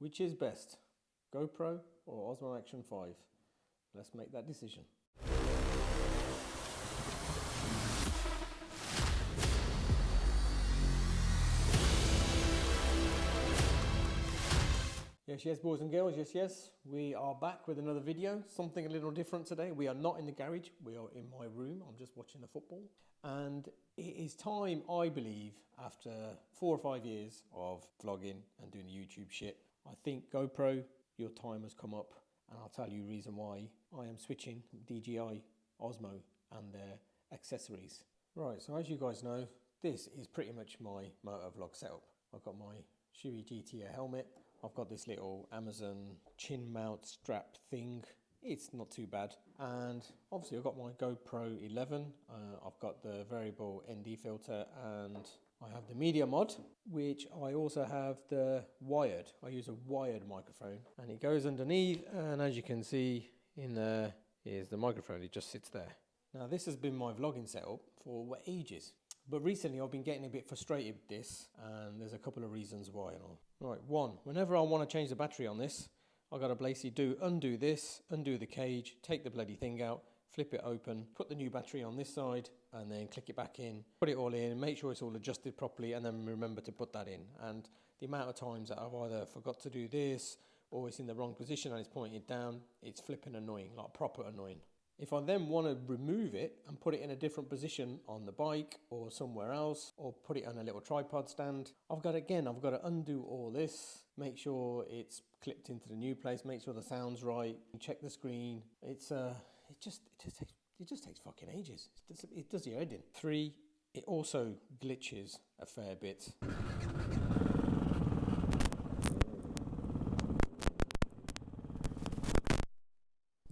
Which is best, GoPro or Osmo Action 5? Let's make that decision. Yes, boys and girls, yes, we are back with another video, something a little different today. We are not in the garage, we are in my room. I'm just watching the football. And it is time, I believe, after 4 or 5 years of vlogging and doing the YouTube shit, I think GoPro, your time has come up, and I'll tell you the reason why I am switching DJI Osmo and their accessories. Right, so as you guys know, this is pretty much my moto vlog setup. I've got my Shui GTA helmet. I've got this little Amazon chin mount strap thing. It's not too bad. And obviously I've got my GoPro 11. I've got the variable ND filter, and I have the media mod, which I also have the wired. I use a wired microphone, and it goes underneath, and as you can see in there is the microphone. It just sits there. Now this has been my vlogging setup for ages. But recently I've been getting a bit frustrated with this, and there's a couple of reasons why. Right, one, whenever I want to change the battery on this, I've got to basically undo this, undo the cage, take the bloody thing out, flip it open, put the new battery on this side, and then click it back in, put it all in, make sure it's all adjusted properly, and then remember to put that in. And the amount of times that I've either forgot to do this, or it's in the wrong position and it's pointed down, it's flipping annoying, like proper annoying. If I then want to remove it and put it in a different position on the bike or somewhere else, or put it on a little tripod stand, I've got to undo all this, make sure it's clipped into the new place, make sure the sound's right, check the screen. It just takes fucking ages. It does your head in. 3, it also glitches a fair bit.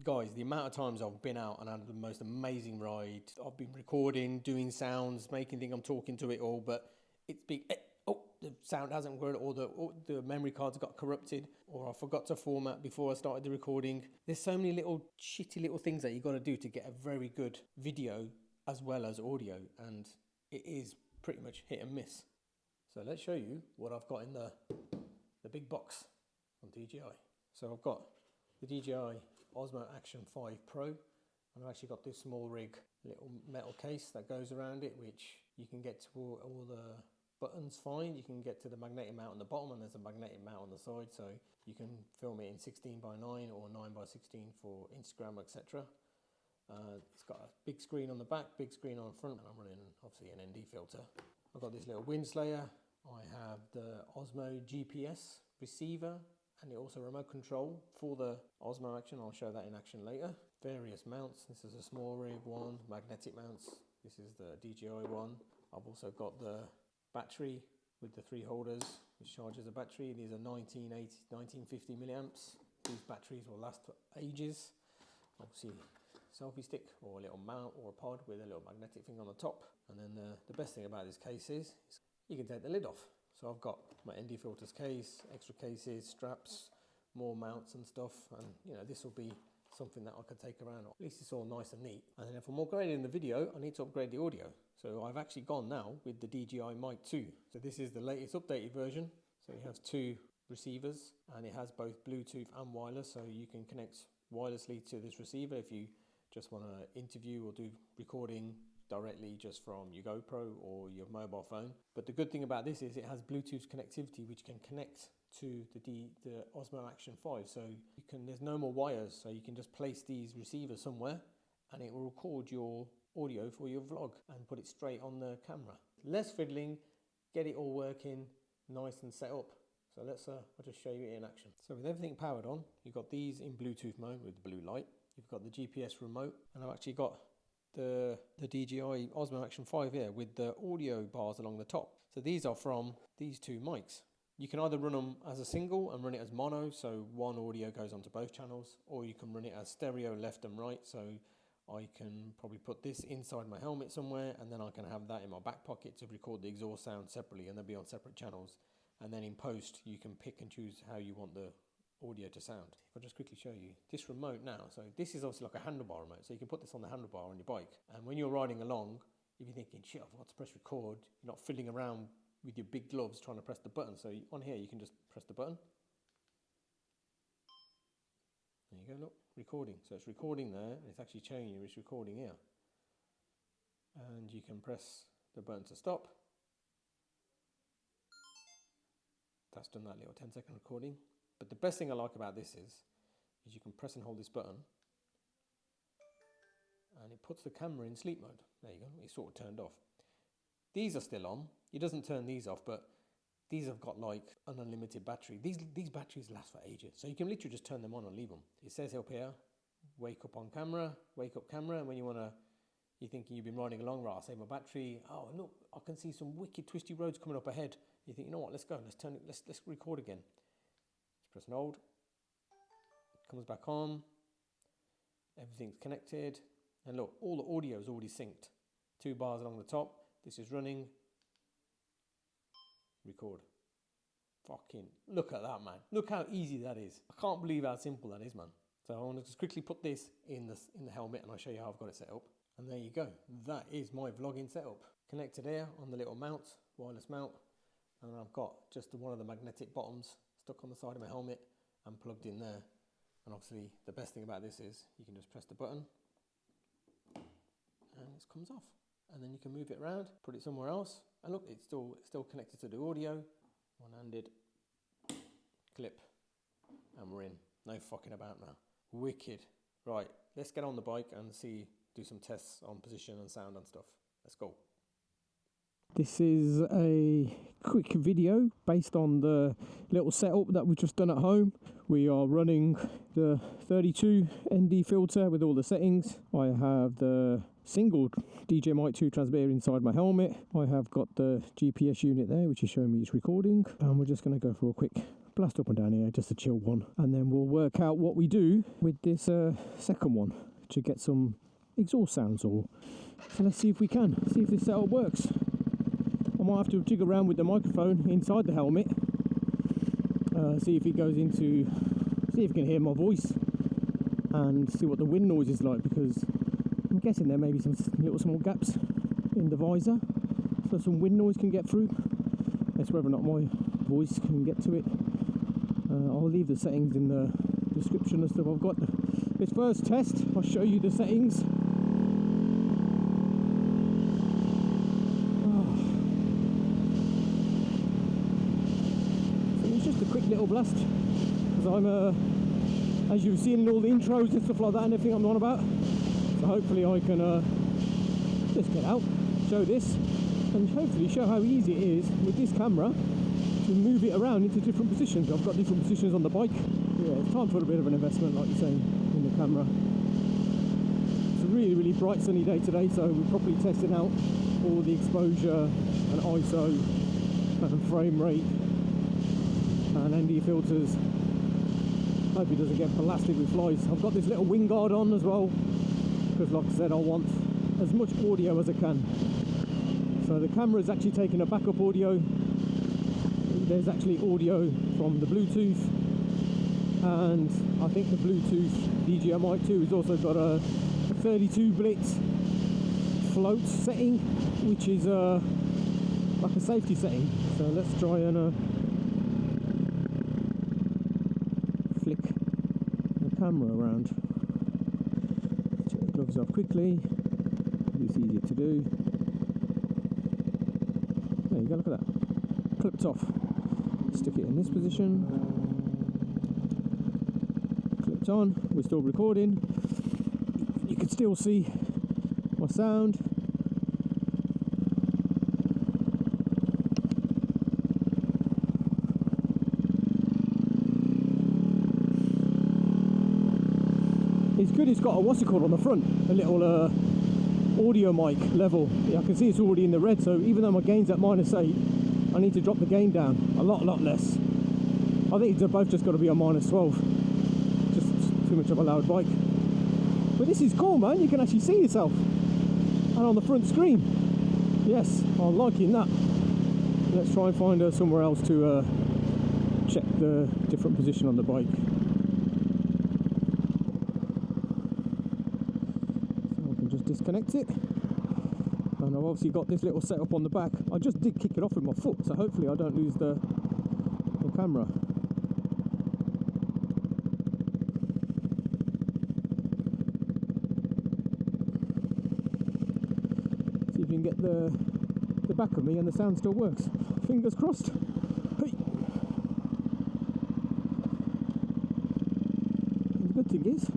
Guys, the amount of times I've been out and had the most amazing ride, I've been recording, doing sounds, making think I'm talking to it all, but it's been, the sound hasn't worked, or the memory cards got corrupted, or I forgot to format before I started the recording. There's so many little shitty little things that you got to do to get a very good video as well as audio, and it is pretty much hit and miss. So let's show you what I've got in the big box on DJI. So I've got the DJI Osmo Action 5 Pro, and I've actually got this small rig little metal case that goes around it, which you can get to all the buttons fine. You can get to the magnetic mount on the bottom, and there's a magnetic mount on the side, so you can film it in 16:9 or 9:16 for Instagram, etc. It's got a big screen on the back, big screen on the front, and I'm running obviously an ND filter. I've got this little wind slayer. I have the Osmo GPS receiver, and it also remote control for the Osmo Action. I'll show that in action later. Various mounts. This is a small rig one, magnetic mounts. This is the DJI one. I've also got the battery with the 3 holders, which charges a battery. These are 1950 milliamps. These batteries will last for ages. Obviously, selfie stick or a little mount or a pod with a little magnetic thing on the top. And then the best thing about this case is you can take the lid off. So I've got my ND filters case, extra cases, straps, more mounts and stuff, and this will be something that I could take around. At least it's all nice and neat. And then if I'm upgrading the video, I need to upgrade the audio. So I've actually gone now with the DJI Mic 2. So this is the latest updated version. So it has 2 receivers, and it has both Bluetooth and wireless, so you can connect wirelessly to this receiver if you just want to interview or do recording directly just from your GoPro or your mobile phone. But the good thing about this is it has Bluetooth connectivity, which can connect to the Osmo Action 5. So there's no more wires, so you can just place these receivers somewhere and it will record your audio for your vlog and put it straight on the camera. Less fiddling, get it all working nice and set up. So I'll just show you it in action. So with everything powered on, you've got these in Bluetooth mode with the blue light. You've got the GPS remote, and I've actually got the DJI Osmo Action 5 here with the audio bars along the top. So these are from these 2 mics. You can either run them as a single and run it as mono, so one audio goes onto both channels, or you can run it as stereo left and right. So I can probably put this inside my helmet somewhere, and then I can have that in my back pocket to record the exhaust sound separately, and they'll be on separate channels. And then in post, you can pick and choose how you want the audio to sound. If I just quickly show you this remote now, so this is obviously like a handlebar remote, so you can put this on the handlebar on your bike, and when you're riding along, if you're thinking, shit, I've got to press record, you're not fiddling around with your big gloves trying to press the button. So on here you can just press the button you go, look, recording. So it's recording there, and it's actually showing you it's recording here. And you can press the button to stop. That's done that little 10-second recording. But the best thing I like about this is you can press and hold this button, and it puts the camera in sleep mode. There you go, it's sort of turned off. These are still on. It doesn't turn these off, but these have got like an unlimited battery. These batteries last for ages, so you can literally just turn them on and leave them. It says up here, wake up on camera, wake up camera, and when you're thinking you've been riding along, right, I'll save my battery. Oh, look, I can see some wicked twisty roads coming up ahead. You think, you know what, let's go, let's turn it, let's record again. Just press and hold. It comes back on. Everything's connected. And look, all the audio is already synced. 2 bars along the top. This is running. Record. Fucking, look at that, man. Look how easy that is. I can't believe how simple that is, man. So I want to just quickly put this in the helmet, and I'll show you how I've got it set up. And there you go. That is my vlogging setup. Connected here on the little mount, wireless mount. And I've got just one of the magnetic bottoms stuck on the side of my helmet and plugged in there. And obviously the best thing about this is you can just press the button and it comes off. And then you can move it around, put it somewhere else. And look, it's still connected to the audio. One-handed clip, and we're in. No fucking about now. Wicked. Right, let's get on the bike and do some tests on position and sound and stuff. Let's go. This is a quick video based on the little setup that we've just done at home. We are running the 32 ND filter with all the settings. I have the single DJI Mic 2 transmitter inside my helmet. I have got the GPS unit there, which is showing me it's recording. And we're just going to go for a quick blast up and down here, just a chill one. And then we'll work out what we do with this second one to get some exhaust sounds. So let's see if we can, see if this setup works. I might have to jig around with the microphone inside the helmet, see if it goes into, see if you can hear my voice and see what the wind noise is like, because I'm guessing there may be some little small gaps in the visor, so some wind noise can get through. That's whether or not my voice can get to it. I'll leave the settings in the description and stuff. I've got this first test, I'll show you the settings. Quick little blast, because I'm as you've seen in all the intros and stuff like that and everything I'm on about, so hopefully I can just get out, show this, and hopefully show how easy it is with this camera to move it around into different positions. I've got different positions on the bike. Yeah, it's time for a bit of an investment, like you're saying, in the camera. It's a really bright sunny day today, so we're probably testing out all the exposure and ISO and frame rate and ND filters. Hope it doesn't get blasted with flies. I've got this little wing guard on as well, because like I said, I want as much audio as I can. So the camera is actually taking a backup audio. There's actually audio from the Bluetooth, and I think the Bluetooth DJI Mic 2 has also got a 32 blitz float setting, which is like a safety setting. So let's try and flick the camera around. Take the gloves off quickly. It's easier to do. There you go, look at that. Clipped off. Stick it in this position. Clipped on. We're still recording. You can still see my sound. It's good, it's got a, what's it called on the front, a little audio mic level. Yeah, I can see it's already in the red, so even though my gain's at -8, I need to drop the gain down a lot less. I think they've both just got to be on -12. Just too much of a loud bike. But this is cool, man, you can actually see yourself. And on the front screen. Yes, I'm liking that. Let's try and find somewhere else to check the different position on the bike. Disconnect it, and I've obviously got this little setup on the back. I just did kick it off with my foot, so hopefully I don't lose the camera. and get the back of me and the sound still works. Fingers crossed. Hey. And the good thing is,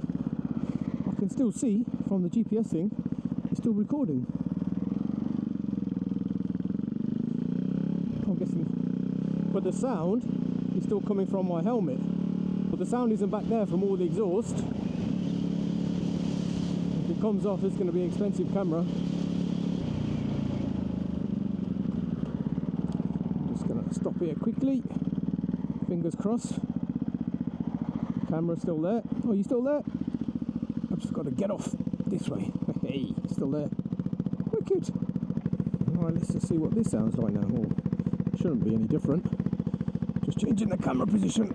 I can still see from the GPS thing, it's still recording. I'm guessing, but the sound is still coming from my helmet. But the sound isn't back there from all the exhaust. If it comes off, it's going to be an expensive camera. I'm just going to stop here quickly. Fingers crossed. Camera's still there. Oh, you still there? I've just got to get off this way. Hey, still there. Wicked. Alright, let's just see what this sounds like now. Oh, shouldn't be any different. Just changing the camera position.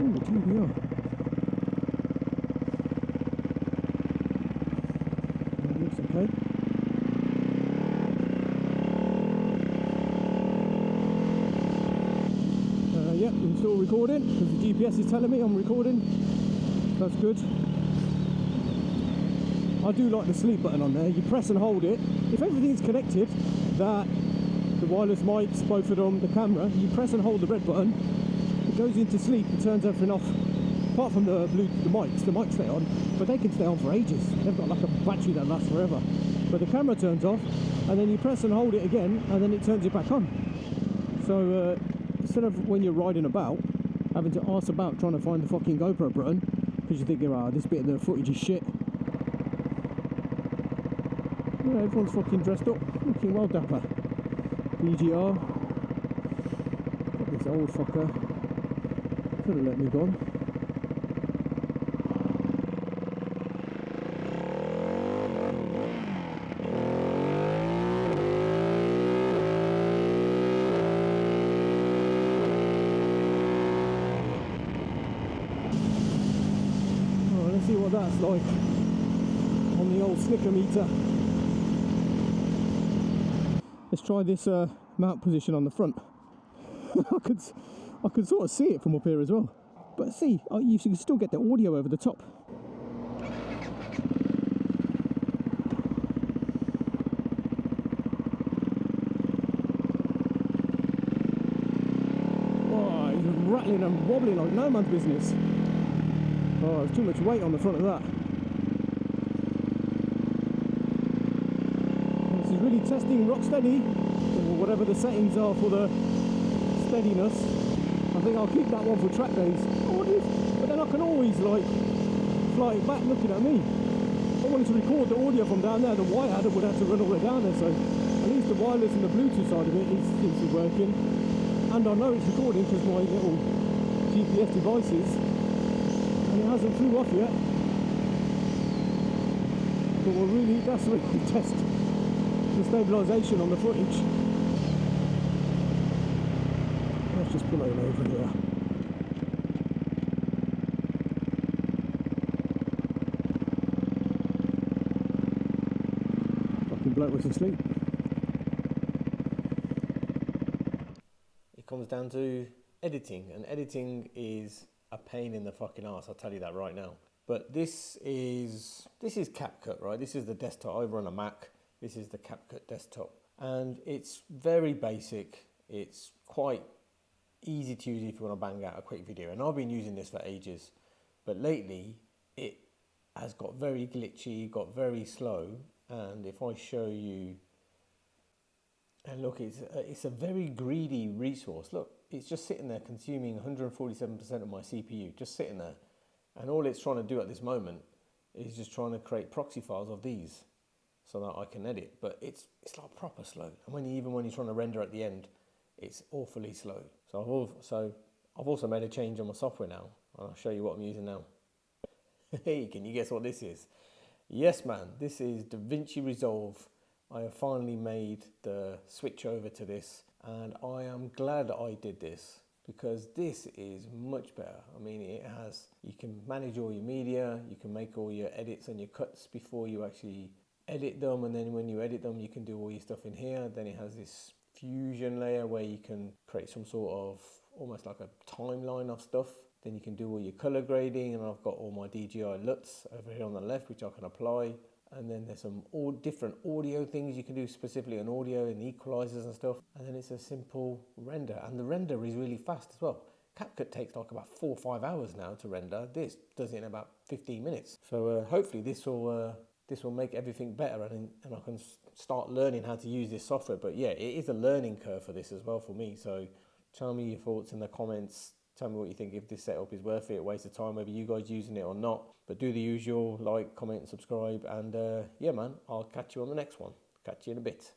Oh, TBR. Looks okay. Yep, I'm still recording because the GPS is telling me I'm recording. That's good. I do like the sleep button on there. You press and hold it. If everything's connected, the wireless mics, both of them, the camera, you press and hold the red button, it goes into sleep and turns everything off. Apart from the mics stay on, but they can stay on for ages. They've got like a battery that lasts forever. But the camera turns off, and then you press and hold it again, and then it turns it back on. So instead of when you're riding about, having to arse about trying to find the fucking GoPro button, because you think, oh, this bit of the footage is shit. Yeah, everyone's fucking dressed up, looking well dapper. DJI. Got this old fucker. Could have let me go on. Alright, let's see what that's like on the old snicker meter. Let's try this mount position on the front. I could sort of see it from up here as well. But see, you can still get the audio over the top. Oh, it's rattling and wobbling like no man's business. Oh, there's too much weight on the front of that. This is really testing rock steady, or whatever the settings are for the steadiness. I think I'll keep that one for track days. But then I can always like fly it back looking at me. If I wanted to record the audio from down there, the wire would have to run all the way down there, so at least the wireless and the Bluetooth side of it seems to be working. And I know it's recording because my little GPS devices, and it hasn't flew off yet. But that's really test the stabilization on the footage. Let's just pull it over here. Fucking bloke was asleep. It comes down to editing, and editing is a pain in the fucking arse, I'll tell you that right now. But this is CapCut, right? This is the desktop. I run a Mac. This is the CapCut desktop, and it's very basic. It's quite easy to use if you want to bang out a quick video, and I've been using this for ages, but lately it has got very glitchy, got very slow. And if I show you, and look, it's a very greedy resource. Look, it's just sitting there consuming 147% of my CPU, just sitting there, and all it's trying to do at this moment is just trying to create proxy files of these so that I can edit. But it's like proper slow, and even when you're trying to render at the end, it's awfully slow. So I've also made a change on my software now, and I'll show you what I'm using now. Hey, can you guess what this is? Yes, man, this is Davinci Resolve. I have finally made the switch over to this, and I am glad I did this because this is much better. I mean, you can manage all your media, you can make all your edits and your cuts before you actually edit them, and then when you edit them, you can do all your stuff in here. Then it has this fusion layer where you can create some sort of almost like a timeline of stuff. Then you can do all your color grading, and I've got all my DJI LUTs over here on the left, which I can apply. And then there's some all different audio things you can do specifically on audio and equalizers and stuff. And then it's a simple render, and the render is really fast as well. CapCut takes like about 4 or 5 hours now to render. This does it in about 15 minutes. So hopefully this will make everything better, and I can start learning how to use this software. But yeah, it is a learning curve for this as well for me. So tell me your thoughts in the comments. Tell me what you think, if this setup is worth it, a waste of time, whether you guys using it or not. But do the usual, like, comment, subscribe, and yeah, man, I'll catch you on the next one. Catch you in a bit.